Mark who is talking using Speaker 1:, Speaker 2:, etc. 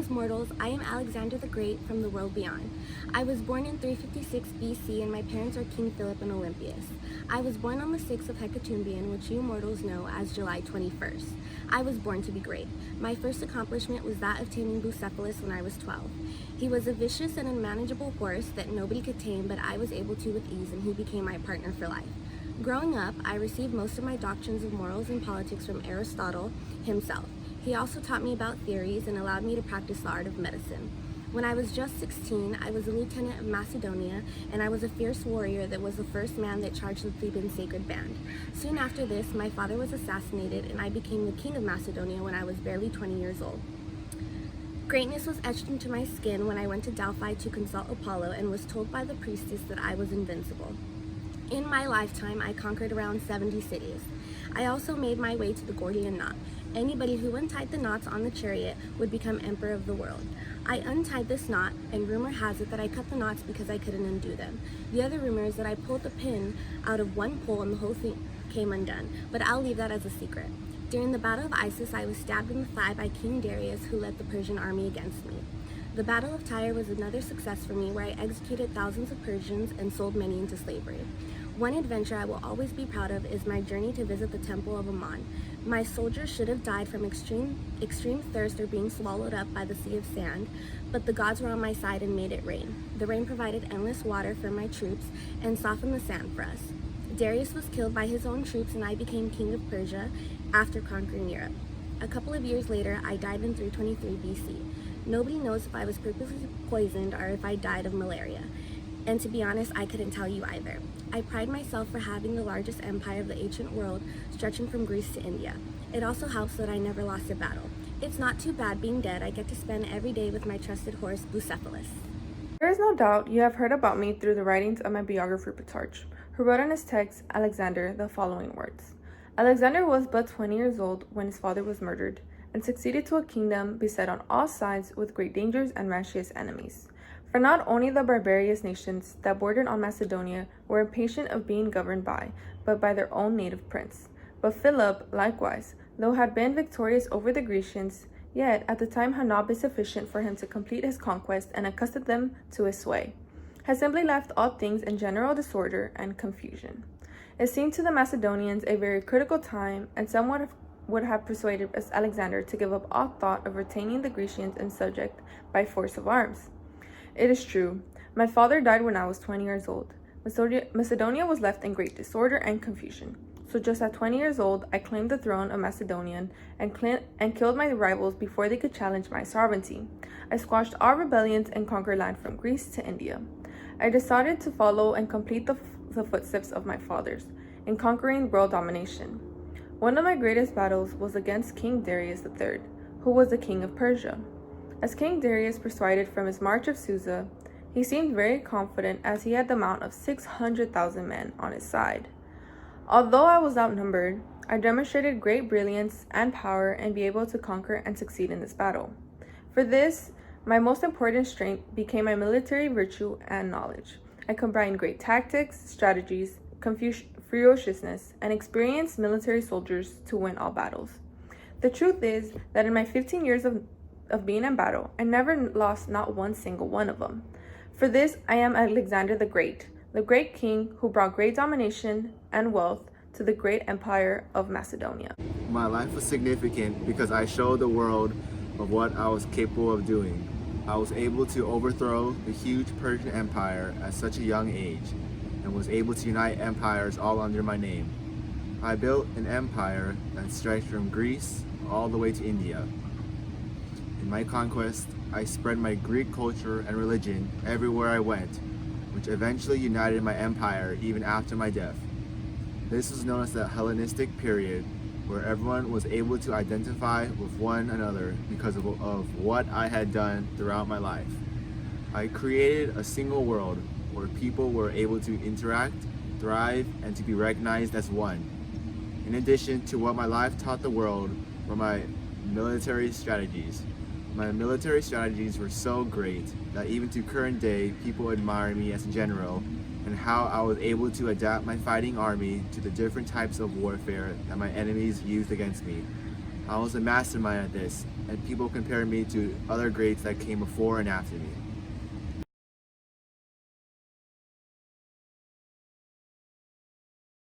Speaker 1: Greetings, mortals. I am Alexander the Great from the world beyond. I was born in 356 BC, and my parents are King Philip and Olympias. I was born on the 6th of Hecatombian, which you mortals know as July 21st. I was born to be great. My first accomplishment was that of taming Bucephalus when I was 12. He was a vicious and unmanageable horse that nobody could tame, but I was able to with ease, and he became my partner for life. Growing up, I received most of my doctrines of morals and politics from Aristotle himself. He also taught me about theories and allowed me to practice the art of medicine. When I was just 16, I was a lieutenant of Macedonia, and I was a fierce warrior that was the first man that charged the Theban sacred band. Soon after this, my father was assassinated, and I became the king of Macedonia when I was barely 20 years old. Greatness was etched into my skin when I went to Delphi to consult Apollo and was told by the priestess that I was invincible. In my lifetime, I conquered around 70 cities. I also made my way to the Gordian knot. Anybody who untied the knots on the chariot would become emperor of the world. I untied this knot, and rumor has it that I cut the knots because I couldn't undo them. The other rumor is that I pulled the pin out of one pole and the whole thing came undone, but I'll leave that as a secret. During the Battle of Issus, I was stabbed in the thigh by King Darius, who led the Persian army against me. The Battle of Tyre was another success for me, where I executed thousands of Persians and sold many into slavery. One adventure I will always be proud of is my journey to visit the Temple of Ammon. My soldiers should have died from extreme thirst or being swallowed up by the sea of sand, but the gods were on my side and made it rain. The rain provided endless water for my troops and softened the sand for us. Darius was killed by his own troops, and I became king of Persia after conquering Europe. A couple of years later, I died in 323 BC. Nobody knows if I was purposely poisoned or if I died of malaria. And to be honest, I couldn't tell you either. I pride myself for having the largest empire of the ancient world, stretching from Greece to India. It also helps that I never lost a battle. It's not too bad being dead. I get to spend every day with my trusted horse, Bucephalus.
Speaker 2: There is no doubt you have heard about me through the writings of my biographer Plutarch, who wrote in his text, Alexander, the following words. Alexander was but 20 years old when his father was murdered, and succeeded to a kingdom beset on all sides with great dangers and rapacious enemies. For not only the barbarous nations that bordered on Macedonia were impatient of being governed by, but by their own native prince. But Philip, likewise, though had been victorious over the Grecians, yet at the time had not been sufficient for him to complete his conquest and accustom them to his sway, had simply left all things in general disorder and confusion. It seemed to the Macedonians a very critical time, and someone would have persuaded Alexander to give up all thought of retaining the Grecians in subject by force of arms. It is true. My father died when I was 20 years old. Macedonia was left in great disorder and confusion. So just at 20 years old, I claimed the throne of Macedonia and killed my rivals before they could challenge my sovereignty. I squashed all rebellions and conquered land from Greece to India. I decided to follow and complete the footsteps of my fathers in conquering world domination. One of my greatest battles was against King Darius III, who was the king of Persia. As King Darius proceeded from his march of Susa, he seemed very confident as he had the amount of 600,000 men on his side. Although I was outnumbered, I demonstrated great brilliance and power and be able to conquer and succeed in this battle. For this, my most important strength became my military virtue and knowledge. I combined great tactics, strategies, ferociousness, and experienced military soldiers to win all battles. The truth is that in my 15 years of being in battle, I never lost not one single one of them. For this, I am Alexander the Great king who brought great domination and wealth to the great empire of Macedonia.
Speaker 3: My life was significant because I showed the world of what I was capable of doing. I was able to overthrow the huge Persian Empire at such a young age and was able to unite empires all under my name. I built an empire that stretched from Greece all the way to India. In my conquest, I spread my Greek culture and religion everywhere I went, which eventually united my empire even after my death. This was known as the Hellenistic period, where everyone was able to identify with one another because of what I had done throughout my life. I created a single world where people were able to interact, thrive, and to be recognized as one. In addition to what my life taught the world were my military strategies. My military strategies were so great that even to current day, people admire me as a general and how I was able to adapt my fighting army to the different types of warfare that my enemies used against me. I was a mastermind at this, and people compared me to other greats that came before and after me.